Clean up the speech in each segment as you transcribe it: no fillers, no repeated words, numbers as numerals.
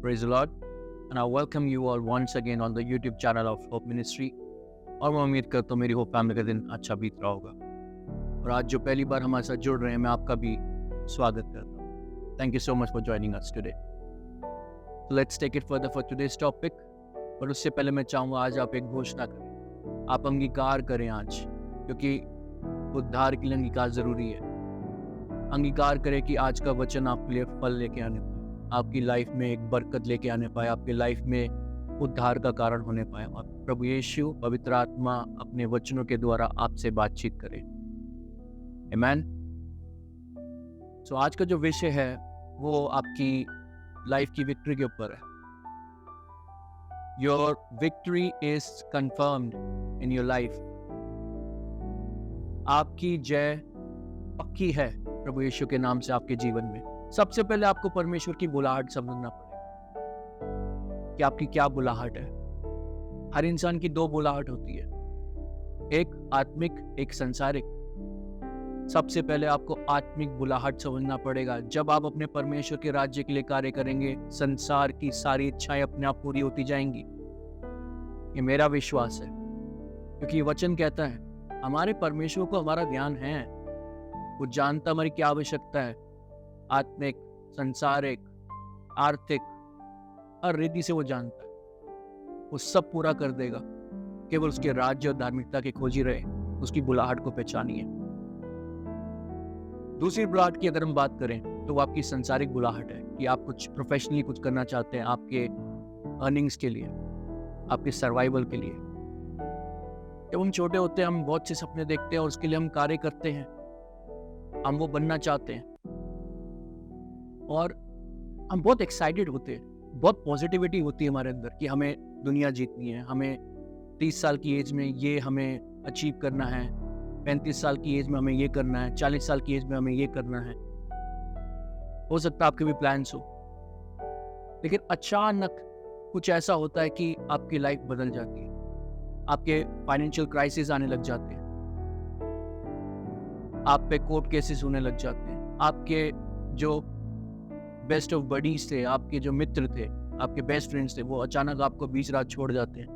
Praise the Lord, and I welcome you all once again on the YouTube channel of Hope Ministry। और मैं उम्मीद करता हूँ मेरी होप फैमिली का दिन अच्छा बीत रहा होगा। और आज जो पहली बार हमारे साथ जुड़ रहे हैं, मैं आपका भी स्वागत करता हूँ। Thank you so much for joining us today. Let's take it further for today's topic. पर उससे पहले मैं चाहूँगा आज आप एक घोषणा करें, आप अंगीकार करें आज, क्योंकि उद्धार के लिए अंगीकार ज़रूरी है। अंगीकार करें कि आज का वचन आपके लिए फल लेके आने पाए, आपकी लाइफ में एक बरकत लेके आने पाए, आपकी लाइफ में उद्धार का कारण होने पाए। और प्रभु यीशु पवित्र आत्मा अपने वचनों के द्वारा आपसे बातचीत करे। आमीन। सो आज का जो विषय है वो आपकी लाइफ की विक्ट्री के ऊपर है। Your victory is confirmed in your life. आपकी जय पक्की है प्रभु यीशु के नाम से आपके जीवन में। सबसे पहले आपको परमेश्वर की बुलाहट समझना पड़ेगा कि आपकी क्या बुलाहट है। हर इंसान की दो बुलाहट होती है, एक आत्मिक, एक संसारिक। सबसे पहले आपको आत्मिक बुलाहट समझना पड़ेगा। जब आप अपने परमेश्वर के राज्य के लिए कार्य करेंगे, संसार की सारी इच्छाएं अपने आप पूरी होती जाएंगी। ये मेरा विश्वास है, क्योंकि वचन कहता है हमारे परमेश्वर को हमारा ध्यान है। वो जानता हमारी क्या आवश्यकता है। आत्मिक, संसारिक, आर्थिक, हर रीति से वो जानता है। वो सब पूरा कर देगा। केवल उसके राज्य और धार्मिकता के खोजी रहे, उसकी बुलाहट को पहचानिए। दूसरी बुलाहट की अगर हम बात करें तो वो आपकी संसारिक बुलाहट है कि आप कुछ प्रोफेशनली कुछ करना चाहते हैं, आपके अर्निंग्स के लिए, आपके सर्वाइवल के लिए। जब हम छोटे होते हैं हम बहुत से सपने देखते हैं और उसके लिए हम कार्य करते हैं, हम वो बनना चाहते हैं और हम बहुत एक्साइटेड होते हैं। बहुत पॉजिटिविटी होती है हमारे अंदर कि हमें दुनिया जीतनी है, हमें 30 साल की एज में ये हमें अचीव करना है, 35 साल की एज में हमें ये करना है, 40 साल की एज में हमें ये करना है। हो सकता है आपके भी प्लान्स हो, लेकिन अचानक कुछ ऐसा होता है कि आपकी लाइफ बदल जाती है। आपके फाइनेंशियल क्राइसिस आने लग जाते हैं, आप पे कोर्ट केसेस होने लग जाते हैं। आपके जो बेस्ट ऑफ बडीज थे, आपके जो मित्र थे, आपके बेस्ट फ्रेंड्स थे, वो अचानक आपको बीच रात छोड़ जाते हैं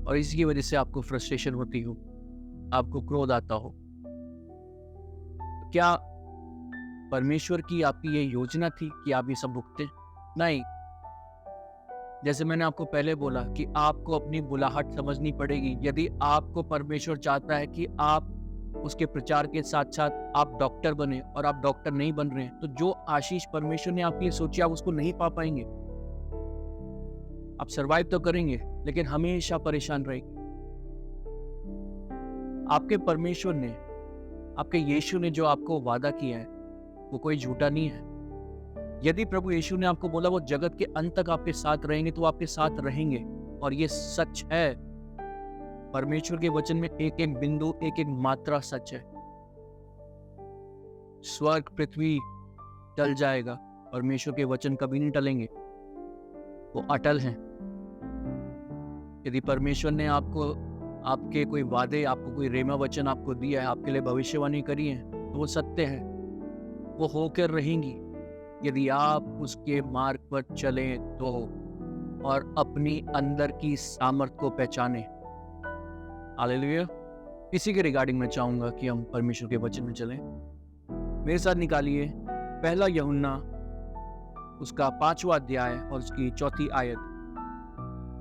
और इसकी वजह से आपको फ्रस्ट्रेशन होती हो, आपको क्रोध आता हो। क्या परमेश्वर की आपकी ये योजना थी कि आप ये सब भुगते? नहीं। जैसे मैंने आपको पहले बोला कि आपको अपनी बुलाहट समझनी पड़ेगी। यदि आपको परमेश्वर चाहता है कि आप उसके प्रचार के साथ साथ आप डॉक्टर बने और आप डॉक्टर नहीं बन रहे हैं, तो जो आशीष परमेश्वर ने आपके लिए सोची आप उसको नहीं पा पाएंगे। आप सरवाइव तो करेंगे लेकिन हमेशा परेशान रहेंगे। आपके परमेश्वर ने, आपके यीशु ने जो आपको वादा किया है वो कोई झूठा नहीं है। यदि प्रभु यीशु ने आपको बोला वो जगत के अंत तक आपके साथ रहेंगे, तो वो आपके साथ रहेंगे और ये सच है। परमेश्वर के वचन में एक एक बिंदु, एक एक मात्रा सच है। स्वर्ग पृथ्वी टल जाएगा, परमेश्वर के वचन कभी नहीं टलेंगे, वो अटल हैं। यदि परमेश्वर ने आपको, आपके कोई वादे, आपको कोई रेमा वचन आपको दिया है, आपके लिए भविष्यवाणी करी है, तो वो सत्य है, वो होकर रहेंगी यदि आप उसके मार्ग पर चलें तो, और अपनी अंदर की सामर्थ को पहचानें। हालेलुया। इसी के रिगार्डिंग मैं चाहूंगा कि हम परमेश्वर के वचन में चलें। मेरे साथ निकालिए पहला यूहन्ना उसका 5वां अध्याय और उसकी 4थी आयत।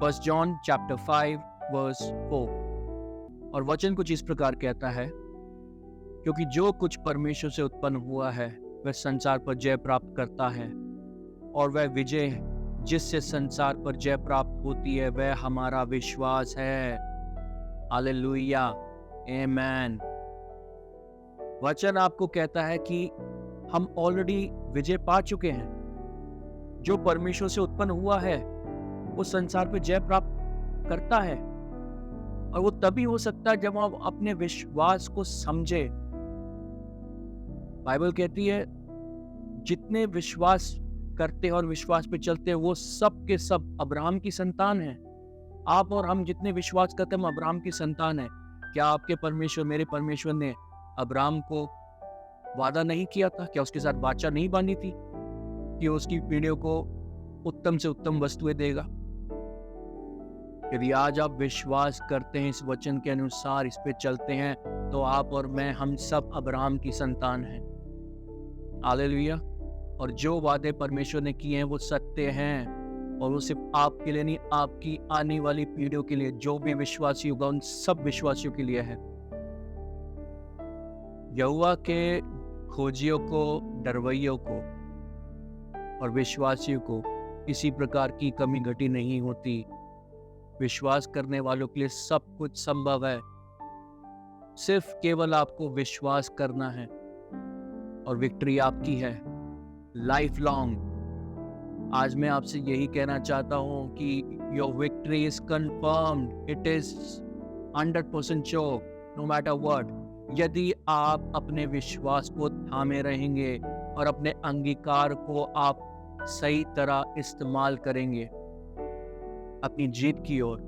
1 जॉन चैप्टर 5 वर्स 4। और वचन कुछ इस प्रकार कहता है, क्योंकि जो कुछ परमेश्वर से उत्पन्न हुआ है वह संसार पर जय प्राप्त करता है, और वह विजय जिससे संसार पर जय प्राप्त होती है वह हमारा विश्वास है। हालेलुया, आमेन। वचन आपको कहता है कि हम ऑलरेडी विजय पा चुके हैं। जो परमेश्वर से उत्पन्न हुआ है वो संसार पर जय प्राप्त करता है, और वो तभी हो सकता है जब हम अपने विश्वास को समझे। बाइबल कहती है जितने विश्वास करते हैं और विश्वास पे चलते हैं वो सब के सब अब्राहम की संतान हैं। आप और हम जितने विश्वास करते हैं हम अब्राहम की संतान है। क्या आपके परमेश्वर, मेरे परमेश्वर ने अब्राहम को वादा नहीं किया था? क्या उसके साथ वाचा नहीं बांधी थी कि उसकी पीढ़ियों को उत्तम से उत्तम वस्तुएं देगा। यदि आज आप विश्वास करते हैं, इस वचन के अनुसार इस पे चलते हैं, तो आप और मैं, हम सब अब्राहम की संतान हैं। हालेलुया। और जो वादे परमेश्वर ने किए हैं वो सत्य हैं, और वो सिर्फ आपके लिए नहीं, आपकी आने वाली पीढ़ियों के लिए, जो भी विश्वासी होगा उन सब विश्वासियों के लिए है। यहोवा के खोजियों को, डरवैयों को और विश्वासियों को किसी प्रकार की कमी घटी नहीं होती। विश्वास करने वालों के लिए सब कुछ संभव है। सिर्फ केवल आपको विश्वास करना है और विक्ट्री आपकी है, लाइफ लॉन्ग। आज मैं आपसे यही कहना चाहता हूं कि your victory is confirmed, it is 100% sure, no matter what. यदि आप अपने विश्वास को थामे रहेंगे और अपने अंगीकार को आप सही तरह इस्तेमाल करेंगे अपनी जीत की ओर,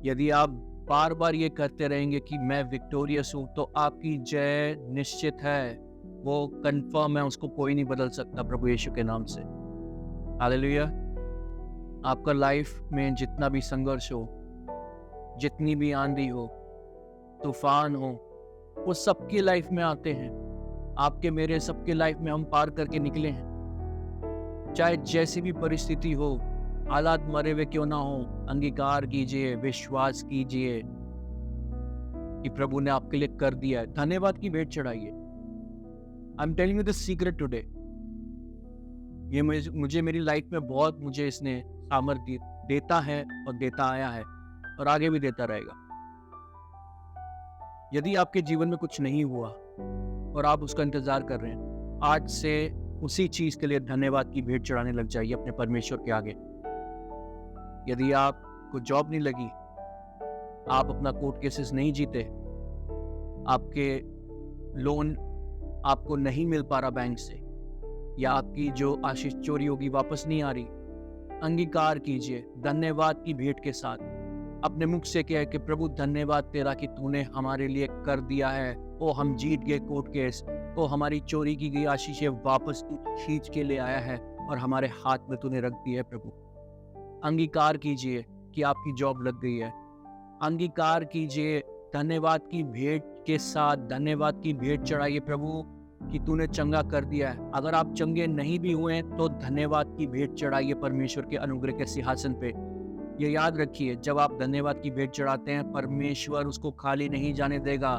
यदि आप बार बार ये करते रहेंगे कि मैं विक्टोरियस हूं, तो आपकी जय निश्चित है, वो कंफर्म है, उसको कोई नहीं बदल सकता प्रभु यीशु के नाम से। हालेलुया। आपका लाइफ में जितना भी संघर्ष हो, जितनी भी आंधी हो, तूफान हो, वो सबकी लाइफ में आते हैं। आपके मेरे सबके लाइफ में हम पार करके निकले हैं। चाहे जैसी भी परिस्थिति हो, हालात मरे हुए क्यों ना हो, अंगीकार कीजिए, विश्वास कीजिए कि प्रभु ने आपके लिए कर दिया है। धन्यवाद की भेंट चढ़ाइए। I am telling you the secret today. ये मुझे मेरी लाइफ में बहुत मुझे इसने सामर्थ्य देता है और देता आया है और आगे भी देता रहेगा। यदि आपके जीवन में कुछ नहीं हुआ और आप उसका इंतजार कर रहे हैं, आज से उसी चीज के लिए धन्यवाद की भेंट चढ़ाने लग जाइए अपने परमेश्वर के आगे। यदि आपको जॉब नहीं लगी, आप अपना कोर्ट केसेस नहीं जीते, आपके लोन आपको नहीं मिल पा रहा बैंक से, या आपकी जो आशीष चोरी होगी वापस नहीं आ रही, अंगीकार कीजिए धन्यवाद की भेंट के साथ। अपने मुख से कहे कि प्रभु धन्यवाद तेरा कि तूने हमारे लिए कर दिया है। ओ हम जीत गए कोर्ट केस, ओ हमारी चोरी की गई आशीषें वापस तू खींच के ले आया है और हमारे हाथ में तूने रख दिया है। प्रभु अंगीकार कीजिए कि आपकी जॉब लग गई है। अंगीकार कीजिए धन्यवाद की भेंट के साथ, धन्यवाद की भेंट चढ़ाइए प्रभु कि तूने चंगा कर दिया है। अगर आप चंगे नहीं भी हुए तो धन्यवाद की भेंट चढ़ाइए परमेश्वर के अनुग्रह के सिंहासन पे। ये याद रखिए, जब आप धन्यवाद की भेंट चढ़ाते हैं, परमेश्वर उसको खाली नहीं जाने देगा।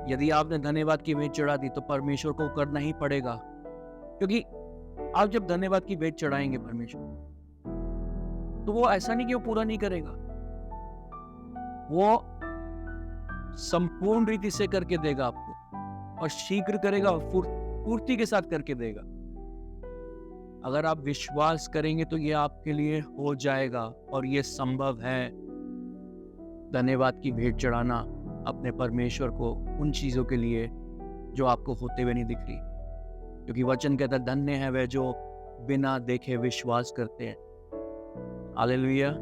यदि आपने धन्यवाद की भेंट चढ़ा दी तो परमेश्वर को करना ही पड़ेगा, क्योंकि आप जब धन्यवाद की भेंट चढ़ाएंगे परमेश्वर, तो वो ऐसा नहीं कि वो पूरा नहीं करेगा, वो संपूर्ण रीति से करके देगा आपको, और शीघ्र करेगा, पूर्ति के साथ करके देगा। अगर आप विश्वास करेंगे तो ये आपके लिए हो जाएगा, और ये संभव है। धन्यवाद की भेंट चढ़ाना अपने परमेश्वर को उन चीजों के लिए जो आपको होते हुए नहीं दिख रही, क्योंकि वचन कहता है धन्य है वे जो बिना देखे विश्वास करते हैं। हालेलुया।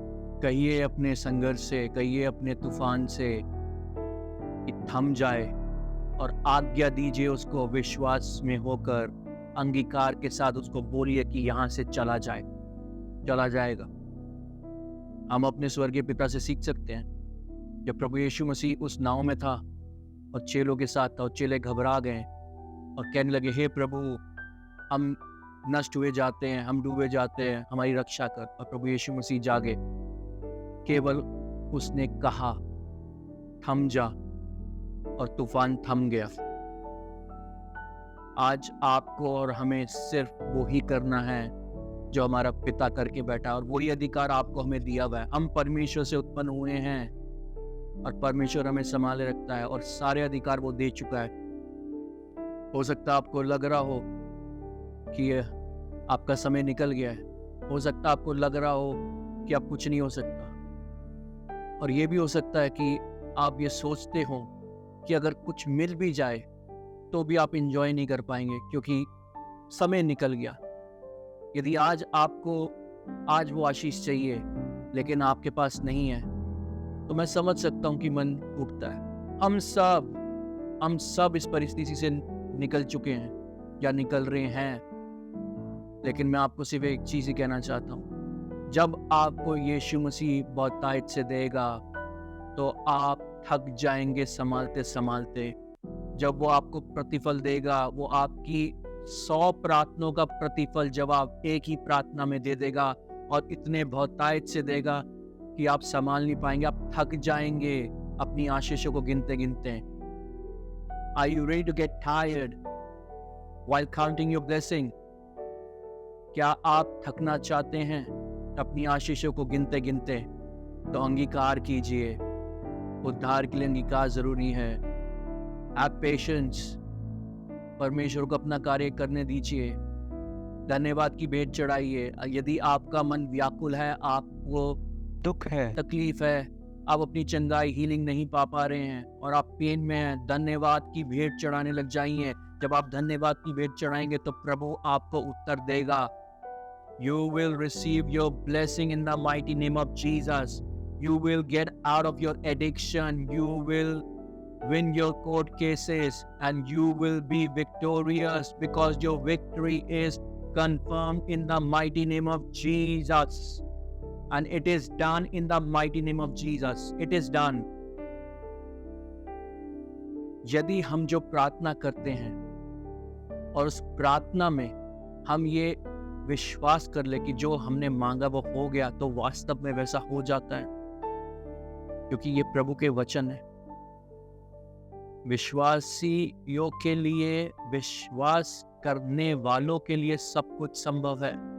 कहिए अपने संघर्ष से, कहिए अपने तूफान से कि थम जाए, और आज्ञा दीजिए उसको विश्वास में होकर, अंगीकार के साथ उसको बोलिए कि यहां से चला जाए, चला जाएगा। हम अपने स्वर्गीय पिता से सीख सकते हैं। जब प्रभु यीशु मसीह उस नाव में था और चेलों के साथ था, और चेले घबरा गए और कहने लगे, हे प्रभु हम नष्ट हुए जाते हैं, हम डूबे जाते हैं, हमारी रक्षा कर। और प्रभु यीशु मसीह जागे, केवल उसने कहा थम जा, और तूफान थम गया। आज आपको और हमें सिर्फ वो ही करना है जो हमारा पिता करके बैठा, और वही अधिकार आपको हमें दिया हुआ है। हम परमेश्वर से उत्पन्न हुए हैं और परमेश्वर हमें संभाले रखता है, और सारे अधिकार वो दे चुका है। हो सकता है आपको लग रहा हो कि आपका समय निकल गया है, हो सकता है आपको लग रहा हो कि अब कुछ नहीं हो सकता, और ये भी हो सकता है कि आप ये सोचते हो कि अगर कुछ मिल भी जाए तो भी आप इंजॉय नहीं कर पाएंगे, क्योंकि समय निकल गया। यदि आज आपको आज वो आशीष चाहिए लेकिन आपके पास नहीं है, तो मैं समझ सकता हूं कि मन उठता है। हम सब इस परिस्थिति से निकल चुके हैं या निकल रहे हैं। लेकिन मैं आपको सिर्फ एक चीज़ ही कहना चाहता हूँ, जब आपको यीशु मसीह बहुतायत से देगा तो आप थक जाएंगे संभालते-संभालते। जब वो आपको प्रतिफल देगा, वो आपकी 100 प्रार्थनाओं का प्रतिफल जवाब एक ही प्रार्थना में दे देगा और इतने बहुतायत से देगा कि आप संभाल नहीं पाएंगे, आप थक जाएंगे अपनी आशीषों को गिनते-गिनते। Are you ready to get tired while counting your blessing? क्या आप थकना चाहते हैं अपनी आशीषों को गिनते-गिनते? तो अंगीकार कीजिए, उद्धार के लिए अंगीकार जरूरी है। Have patience, परमेश्वर को अपना कार्य करने दीजिए, धन्यवाद की भेंट चढ़ाइए। यदि आपका मन व्याकुल है, आपको दुख है, तकलीफ है, आप अपनी चंगाई हीलिंग नहीं पा रहे हैं और आप पेन में हैं, धन्यवाद की भेंट चढ़ाने लग जाइए। जब आप धन्यवाद की भेंट चढ़ाएंगे तो प्रभु आपको उत्तर देगा। You will receive your blessing in the mighty name of Jesus. You will get out of your addiction. You will win your court cases and you will be victorious because your victory is confirmed in the mighty name of Jesus. And it is done in the mighty name of Jesus. It is done. यदि हम जो प्रार्थना करते हैं और उस प्रार्थना में हम ये विश्वास कर ले कि जो हमने मांगा वो हो गया, तो वास्तव में वैसा हो जाता है, क्योंकि ये प्रभु के वचन है। विश्वासियों के लिए, विश्वास करने वालों के लिए सब कुछ संभव है,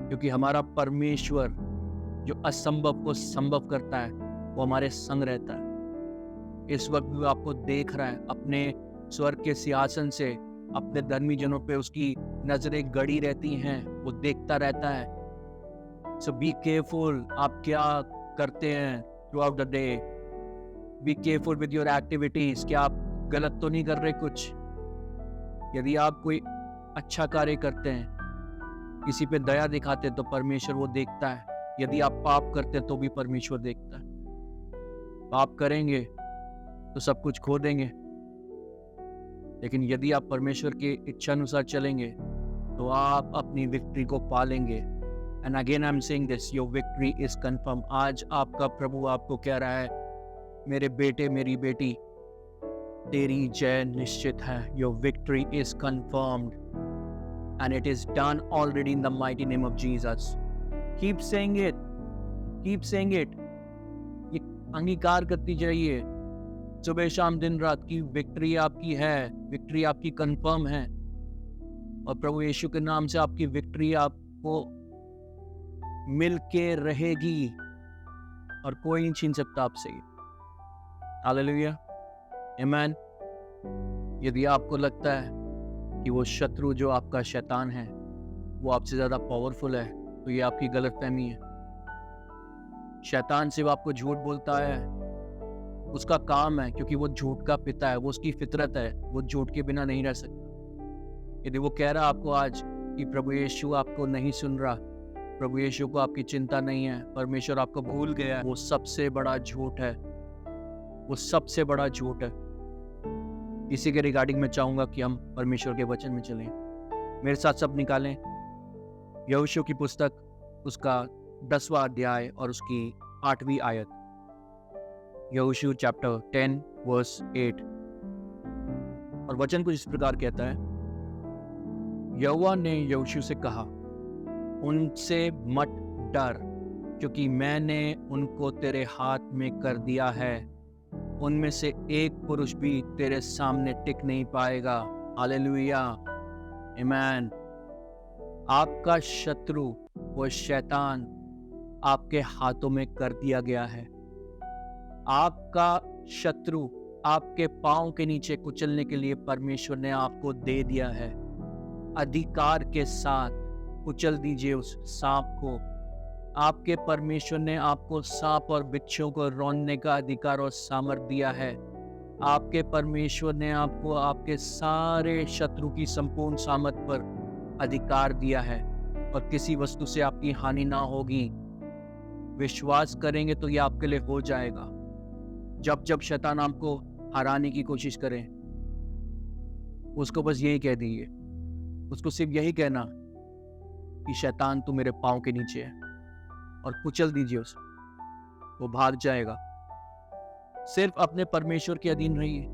क्योंकि हमारा परमेश्वर जो असंभव को संभव करता है वो हमारे संग रहता है। इस वक्त भी आपको देख रहा है अपने स्वर्ग के सिंहासन से, अपने धर्मी जनों पे उसकी नजरें गड़ी रहती हैं, वो देखता रहता है। सो बी केयरफुल, आप क्या करते हैं through out the day. Be careful with your activities, क्या आप गलत तो नहीं कर रहे कुछ। यदि आप कोई अच्छा कार्य करते हैं, किसी पे दया दिखाते तो परमेश्वर वो देखता है। यदि आप पाप करते तो भी परमेश्वर देखता है। पाप करेंगे तो सब कुछ खो देंगे, लेकिन यदि आप परमेश्वर की इच्छा अनुसार चलेंगे तो आप अपनी विक्ट्री को पालेंगे। And again I am saying this, your victory is confirm. आज आपका प्रभु आपको कह रहा है, मेरे बेटे मेरी बेटी, तेरी जय निश्चित है। Your victory is confirmed and it is done already in the mighty name of Jesus. Keep saying it, keep saying it. ये अंगीकार करती जाइए सुबह शाम दिन रात की विक्ट्री आपकी है, विक्ट्री आपकी कंफर्म है, और प्रभु यीशु के नाम से आपकी विक्ट्री आपको मिल के रहेगी और कोई नहीं छीन सकता आपसे। हालेलुया, आमीन। यदि आपको लगता है कि वो शत्रु जो आपका शैतान है वो आपसे ज़्यादा पावरफुल है, तो ये आपकी गलतफहमी है। शैतान सिर्फ आपको झूठ बोलता है, उसका काम है, क्योंकि वो झूठ का पिता है, वो उसकी फितरत है, वो झूठ के बिना नहीं रह सकता। यदि वो कह रहा आपको आज कि प्रभु यीशु आपको नहीं सुन रहा, प्रभु यीशु को आपकी चिंता नहीं है, परमेश्वर आपको भूल गया, वो सबसे बड़ा झूठ है, वो सबसे बड़ा झूठ है। इसी के रिगार्डिंग मैं चाहूंगा कि हम परमेश्वर के वचन में चलें। मेरे साथ सब निकालें यहोशू की पुस्तक, उसका 10वां अध्याय और उसकी 8वीं आयत। यहोशू चैप्टर 10 वर्स 8। और वचन कुछ इस प्रकार कहता है, यहोवा ने यहोशू से कहा, उनसे मत डर, क्योंकि मैंने उनको तेरे हाथ में कर दिया है। उनमें से एक पुरुष भी तेरे सामने टिक नहीं पाएगा। हालेलुया, आमीन। आपका शत्रु वो शैतान आपके हाथों में कर दिया गया है। आपका शत्रु आपके पांव के नीचे कुचलने के लिए परमेश्वर ने आपको दे दिया है। अधिकार के साथ कुचल दीजिए उस सांप को। आपके परमेश्वर ने आपको सांप और बिच्छों को रौंदने का अधिकार और सामर्थ्य दिया है। आपके परमेश्वर ने आपको आपके सारे शत्रु की संपूर्ण सामर्थ पर अधिकार दिया है और किसी वस्तु से आपकी हानि ना होगी। विश्वास करेंगे तो ये आपके लिए हो जाएगा। जब जब शैतान आपको हराने की कोशिश करे, उसको बस यही कह दीजिए, उसको सिर्फ यही कहना कि शैतान तू मेरे पाँव के नीचे है, और कुचल दीजिए उसे, वो भाग जाएगा। सिर्फ अपने परमेश्वर के अधीन रहिए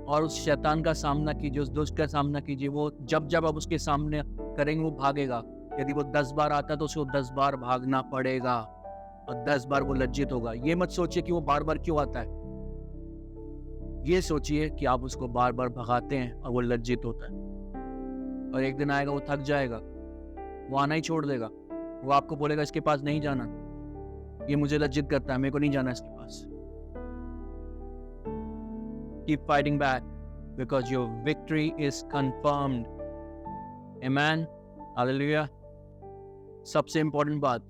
और उस शैतान का सामना कीजिए, उस दुष्ट का सामना कीजिए। वो जब जब आप उसके सामने करेंगे वो भागेगा। यदि वो 10 बार आता है तो उसको 10 बार भागना पड़ेगा और 10 बार वो लज्जित होगा। ये मत सोचिए कि वो बार बार क्यों आता है, ये सोचिए कि आप उसको बार बार भगाते हैं और वो लज्जित होता है। और एक दिन आएगा वो थक जाएगा, वो आना ही छोड़ देगा। वो आपको बोलेगा इसके पास नहीं जाना, ये मुझे लज्जित करता है, मेरे को नहीं जाना इसके पास। Keep fighting back because your victory is confirmed. Amen. Hallelujah. सबसे इम्पोर्टेंट बात,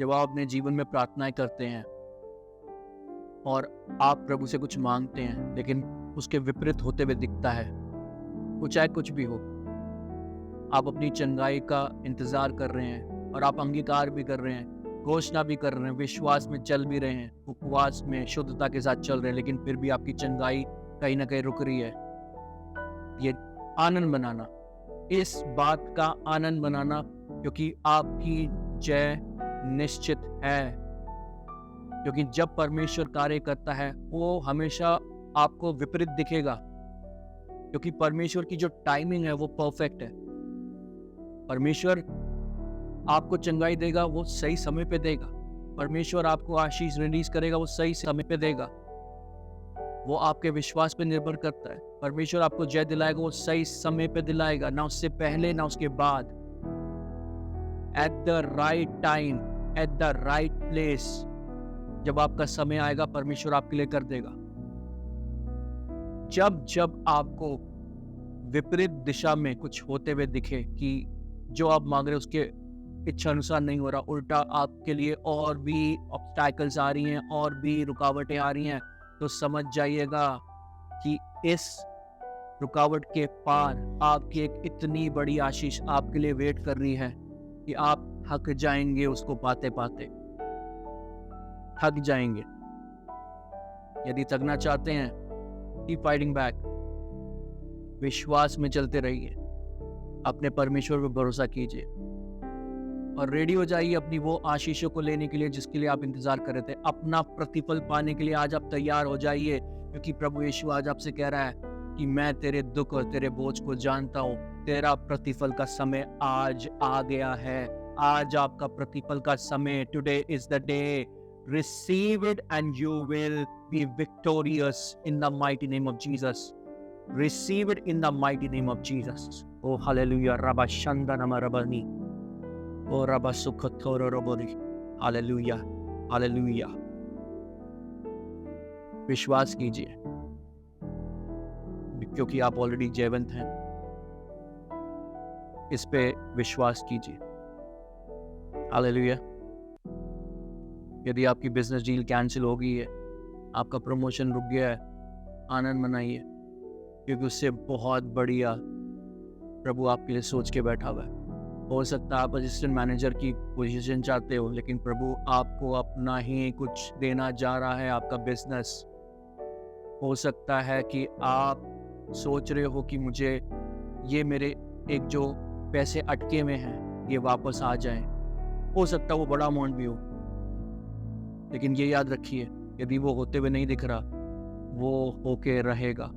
जब आप अपने जीवन में प्रार्थनाएं करते हैं और आप प्रभु से कुछ मांगते हैं लेकिन उसके विपरीत होते हुए दिखता है, वो चाहे कुछ भी हो, आप अपनी चंगाई का इंतजार कर रहे हैं और आप अंगीकार भी कर रहे हैं, घोषणा भी कर रहे हैं, विश्वास में चल भी रहे हैं, उपवास में शुद्धता के साथ चल रहे हैं, लेकिन फिर भी आपकी चंगाई कहीं ना कहीं रुक रही है। ये आनंद बनाना, इस बात का आनंद बनाना क्योंकि आपकी जय निश्चित है। क्योंकि जब परमेश्वर कार्य करता है वो हमेशा आपको विपरीत दिखेगा, क्योंकि परमेश्वर की जो टाइमिंग है वो परफेक्ट है। परमेश्वर आपको चंगाई देगा, वो सही समय पे देगा। परमेश्वर आपको आशीष रिलीज करेगा, वो सही समय पे देगा। वो आपके विश्वास पे निर्भर करता है। परमेश्वर आपको जय दिलाएगा, वो सही समय पे दिलाएगा, ना उससे पहले ना उसके बाद। At the right time, at the right place, जब आपका समय आएगा परमेश्वर आपके लिए कर देगा। जब जब आपको विपरीत दिशा में कुछ होते हुए दिखे कि जो आप मांग रहे उसके इच्छा अनुसार नहीं हो रहा, उल्टा आपके लिए और भी ऑब्स्टैकल्स आ रही हैं और भी रुकावटें आ रही हैं, तो समझ जाइएगा कि इस रुकावट के पार आपकी एक इतनी बड़ी आशीष आपके लिए वेट कर रही है कि आप थक जाएंगे उसको पाते पाते, थक जाएंगे। यदि थकना चाहते हैं, कीप फाइटिंग बैक, विश्वास में चलते रहिए, अपने परमेश्वर पर भरोसा कीजिए और रेडी हो जाइए अपनी वो आशीषों को लेने के लिए जिसके लिए आप इंतजार कर रहे थे। अपना प्रतिफल पाने के लिए आज आप तैयार हो जाइए, क्योंकि प्रभु यीशु आज आपसे कह रहा है कि मैं तेरे दुख और तेरे बोझ को जानता हूँ। तेरा प्रतिफल का समय आज आ गया है। आज आपका प्रतिफल का समय, today is the day. Receive it and you will be victorious in the mighty name of Jesus. Receive it in the mighty name of Jesus. Oh hallelujah. रबा शंदनम रबनी ओ रबा सुखथोरो रबोरी। Hallelujah, hallelujah. विश्वास कीजिए क्योंकि आप ऑलरेडी जयवंत हैं। इस पे विश्वास कीजिए। हालेलुया। यदि आपकी बिजनेस डील कैंसिल हो गई है, आपका प्रमोशन रुक गया है, आनंद मनाइए, क्योंकि उससे बहुत बढ़िया प्रभु आपके लिए सोच के बैठा हुआ है। हो सकता है आप असिस्टेंट मैनेजर की पोजीशन चाहते हो, लेकिन प्रभु आपको अपना ही कुछ देना जा रहा है, आपका बिजनेस। हो सकता है कि आप सोच रहे हो कि मुझे ये मेरे एक जो पैसे अटके हुए हैं ये वापस आ जाएं। हो सकता है वो बड़ा अमाउंट भी हो, लेकिन ये याद रखिए, यदि वो होते हुए नहीं दिख रहा, वो होके रहेगा,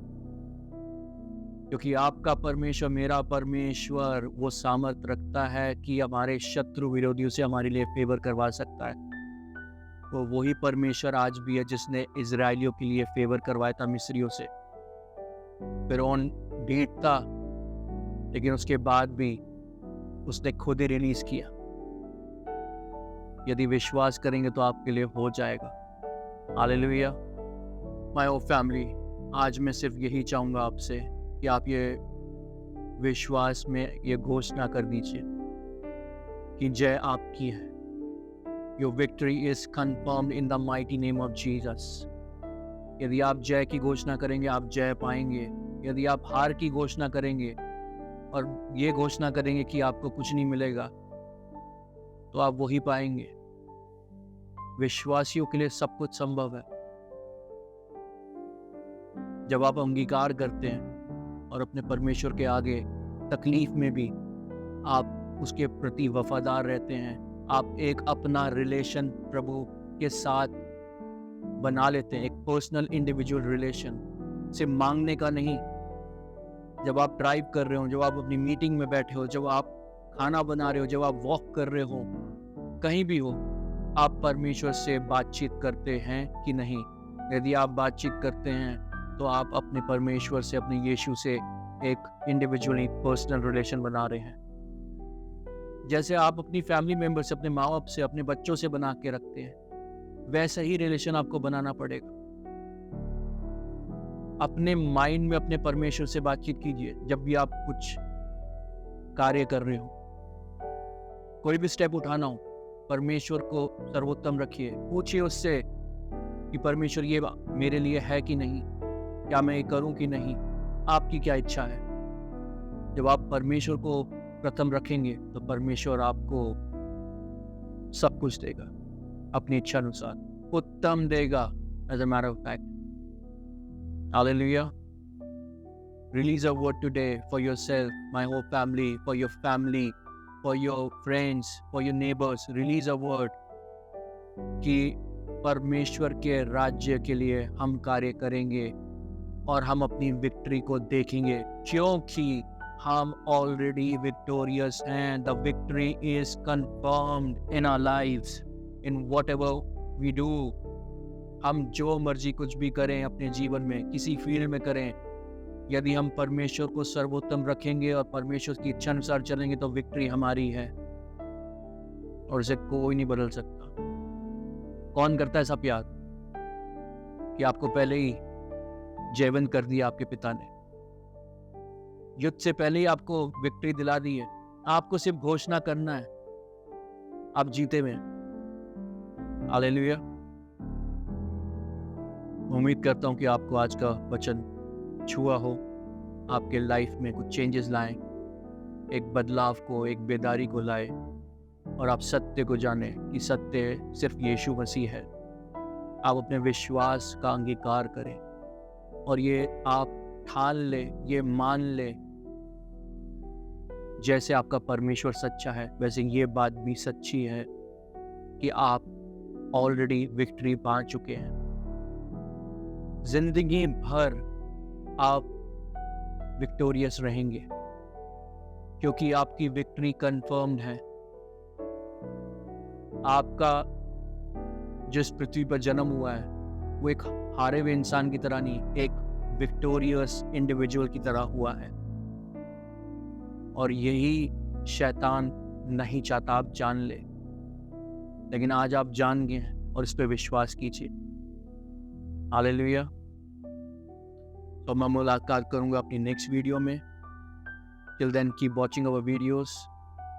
क्योंकि आपका परमेश्वर, मेरा परमेश्वर, वो सामर्थ रखता है कि हमारे शत्रु विरोधियों से हमारे लिए फेवर करवा सकता है। वो वही परमेश्वर आज भी है जिसने इजराइलियों के लिए फेवर करवाया था मिस्रियों से। फिरौन ढीठ था, लेकिन उसके बाद भी उसने खुद ही रिलीज किया। यदि विश्वास करेंगे तो आपके लिए हो जाएगा। हालेलुया। माय ओ फैमिली, आज मैं सिर्फ यही चाहूँगा आपसे कि आप ये विश्वास में ये घोषणा कर दीजिए कि जय आपकी है। Your victory is confirmed in the mighty name of Jesus. यदि आप जय की घोषणा करेंगे, आप जय पाएंगे। यदि आप हार की घोषणा करेंगे और ये घोषणा करेंगे कि आपको कुछ नहीं मिलेगा, तो आप वही पाएंगे। विश्वासियों के लिए सब कुछ संभव है। जब आप अंगीकार करते हैं और अपने परमेश्वर के आगे तकलीफ में भी आप उसके प्रति वफादार रहते हैं, आप एक अपना रिलेशन प्रभु के साथ बना लेते हैं, एक पर्सनल इंडिविजुअल रिलेशन, सिर्फ मांगने का नहीं। जब आप ड्राइव कर रहे हो, जब आप अपनी मीटिंग में बैठे हो, जब आप खाना बना रहे हो, जब आप वॉक कर रहे हो, कहीं भी हो, आप परमेश्वर से बातचीत करते हैं कि नहीं? यदि आप बातचीत करते हैं तो आप अपने परमेश्वर से, अपने यीशु से एक इंडिविजुअली पर्सनल रिलेशन बना रहे हैं। जैसे आप अपनी फैमिली मेंबर से, अपने माँ बाप से, अपने बच्चों से बना के रखते हैं, वैसा ही रिलेशन आपको बनाना पड़ेगा। अपने माइंड में अपने परमेश्वर से बातचीत कीजिए जब भी आप कुछ कार्य कर रहे हो, कोई भी स्टेप उठाना हो, परमेश्वर को सर्वोत्तम रखिए। पूछिए उससे कि परमेश्वर ये मेरे लिए है कि नहीं, क्या मैं ये करूं कि नहीं, आपकी क्या इच्छा है। जब आप परमेश्वर को प्रथम रखेंगे तो परमेश्वर आपको सब कुछ देगा, अपनी इच्छा अनुसार उत्तम देगा। As a matter of fact, hallelujah. Release a word today for yourself, my whole family, for your family, for your friends, for your neighbors. Release a word कि परमेश्वर के राज्य के लिए हम कार्य करेंगे और हम अपनी विक्ट्री को देखेंगे, क्योंकि हम ऑलरेडी विक्टोरियस हैं। The victory is confirmed in our lives, in whatever we do. हम जो मर्जी कुछ भी करें अपने जीवन में, किसी फील्ड में करें, यदि हम परमेश्वर को सर्वोत्तम रखेंगे और परमेश्वर की इच्छा अनुसार चलेंगे तो विक्ट्री हमारी है और इसे कोई नहीं बदल सकता। कौन करता है सब याद कि आपको पहले ही जयवंत कर दिया आपके पिता ने, युद्ध से पहले ही आपको विक्ट्री दिला दी है। आपको सिर्फ घोषणा करना है, आप जीते हुए हैं। हालेलुया। उम्मीद करता हूं कि आपको आज का वचन छुआ हो, आपके लाइफ में कुछ चेंजेस लाएं, एक बदलाव को, एक बेदारी को लाए और आप सत्य को जाने कि सत्य सिर्फ यीशु मसीह है। आप अपने विश्वास का अंगीकार करें और ये आप ठान ले, ये मान ले, जैसे आपका परमेश्वर सच्चा है वैसे ये बात भी सच्ची है कि आप ऑलरेडी विक्ट्री पा चुके हैं। जिंदगी भर आप विक्टोरियस रहेंगे क्योंकि आपकी विक्ट्री कंफर्म्ड है। आपका जिस पृथ्वी पर जन्म हुआ है वो एक हारे हुए इंसान की तरह नहीं, एक विक्टोरियस इंडिविजुअल की तरह हुआ है। और यही शैतान नहीं चाहता आप जान ले, लेकिन आज आप जान गए हैं और इस पे विश्वास कीजिए। हालेलुया। तो मैं मुलाकात करूंगा अपनी नेक्स्ट वीडियो में। Till then keep watching our videos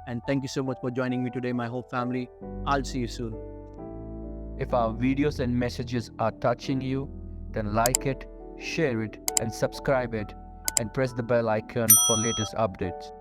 and thank you so much for joining me today, my whole family. I'll see you soon. If our videos and messages are touching you, then like it, share it and subscribe it and press the bell icon for latest updates.